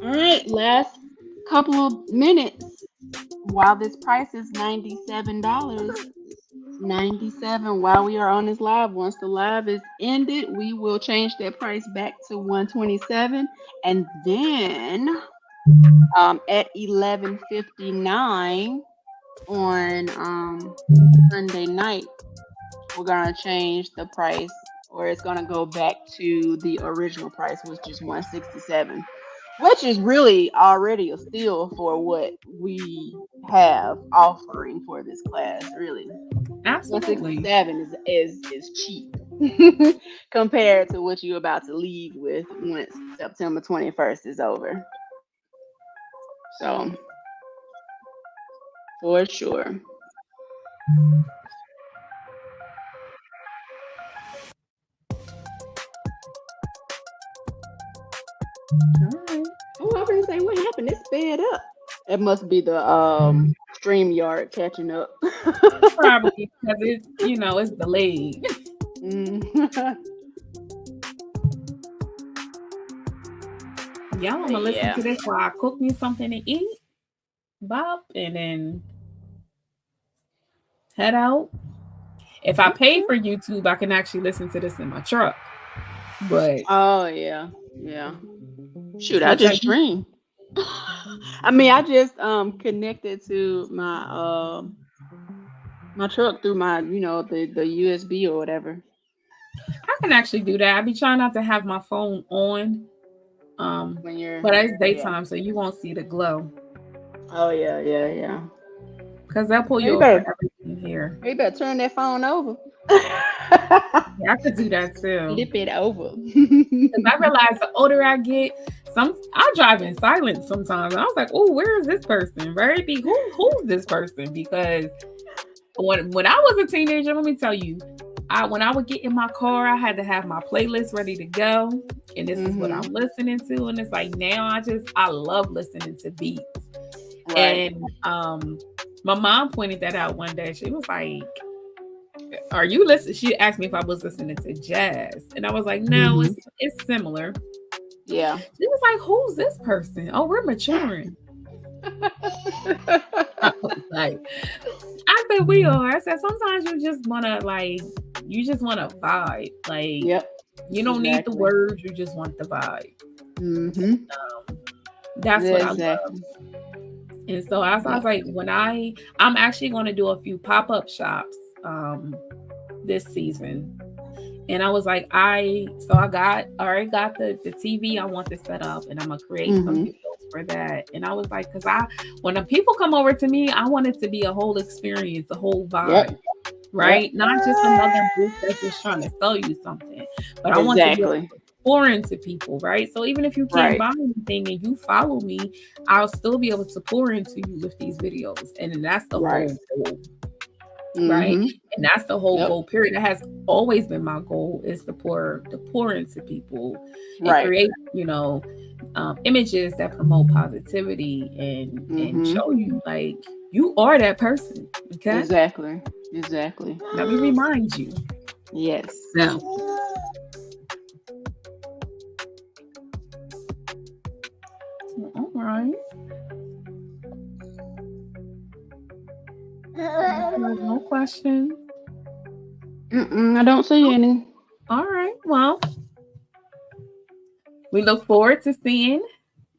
All right, last couple of minutes. While this price is $97, 97 while we are on this live. Once the live is ended, we will change that price back to 127, and then at 11:59 on Sunday night, we're gonna change the price, or it's gonna go back to the original price, which is 167, which is really already a steal for what we have offering for this class. Really, Absolutely. 167 is cheap compared to what you're about to leave with once September 21st is over. So for sure. All right. Oh, I was gonna say, what happened? It sped up. It must be the StreamYard catching up. Probably because it's delayed. Mm. Y'all want But to listen yeah. to this while I cook me something to eat, Bob, and then head out. If I pay Okay. for YouTube, I can actually listen to this in my truck. But Oh yeah, yeah. Shoot, I which I just streamed. I mean, I just connected to my truck through my the USB or whatever. I can actually do that. I be trying not to have my phone on, um, When you're but it's yeah. daytime, so you won't see the glow Oh yeah, yeah, yeah. because they'll pull Hey, you you over for better everything here. you better turn that phone over. Yeah, I could do that too. Flip it over. Because I realize the older I get, I drive in silence sometimes. And I was like, oh, where is this person? Right? Who's this person? Because when I was a teenager, let me tell you, when I would get in my car, I had to have my playlist ready to go, and this is what Hmm. I'm listening to. And it's like now I love listening to beats. Right. And my mom pointed that out one day. She was like, "Are you listening?" She asked me if I was listening to jazz, and I was like, "No, Hmm. it's similar." Yeah. She was like, "Who's this person?" Oh, we're maturing. I was like, I said we are. I said sometimes you just wanna vibe. Like Yep. you don't need the Exactly. words, you just want the vibe. Hmm. That's what I love. Exactly. And so I was Yep. like, I'm actually gonna do a few pop-up shops this season. And I was like, I already got the TV I want to set up, and I'm gonna create some Hmm. videos for that. And I was like, when the people come over to me, I want it to be a whole experience, a whole vibe, Yep. Yep. right? Not just another booth that's just trying to sell you something, but I want to be able Exactly. to pour into people, right? So even if you can't Right. buy anything and you follow me, I'll still be able to pour into you with these videos, and then that's the Right. whole goal, right? Hmm. And that's the whole Yep. goal. Period. That has always been my goal is to pour into people and Right. create, images that promote positivity and Hmm. show you like you are that person. Okay, Exactly. Exactly. let me remind you. Yes. Now, all right. No question. I don't see any. All right. Well, we look forward to seeing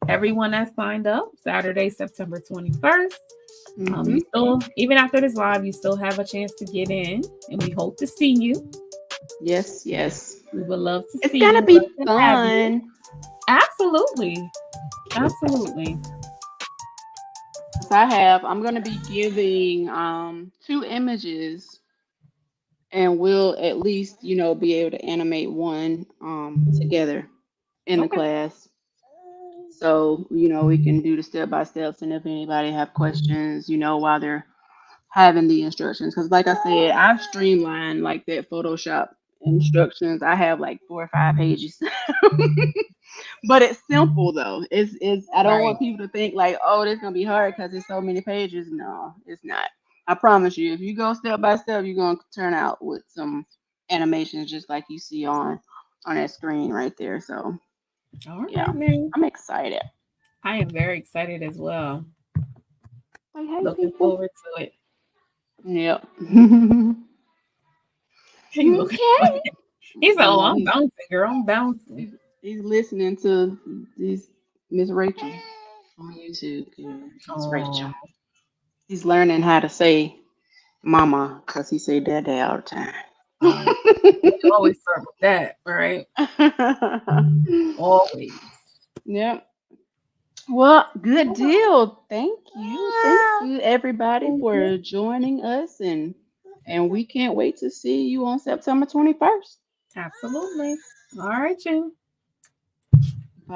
everyone that signed up Saturday, September 21st. Hmm. You still, even after this live, you still have a chance to get in, and we hope to see you. Yes. Yes. We would love to It's see gonna you, love be to have you. fun. Absolutely, absolutely. So I'm gonna be giving two images, and we'll at least be able to animate one together in the Okay, class. So we can do the step by steps, and if anybody have questions, while they're having the instructions. Because like I said, I've streamlined like that Photoshop instructions. I have like 4 or 5 pages. But it's simple though. It's I don't Right. want people to think like, oh, this gonna be hard because it's so many pages. No, it's not. I promise you, if you go step by step, you're gonna turn out with some animations just like you see on that screen right there. So All yeah, right, man. I'm excited. I am very excited as well. Like, hey Looking people. forward to it. Yep. He looking for Okay. it. He said, "Oh, No, I'm bouncing, girl. I'm bouncing." he's listening to this Miss Rachel on YouTube. Yeah, Miss Rachel. Oh, He's learning how to say mama because he say daddy all the time. oh. We always start with that, right? Always. Yep. Well, good deal. Thank you. Thank you everybody Mhm. for joining us and we can't wait to see you on September 21st. Absolutely. All right, you.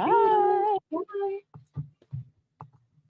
See ya. Bye. Bye.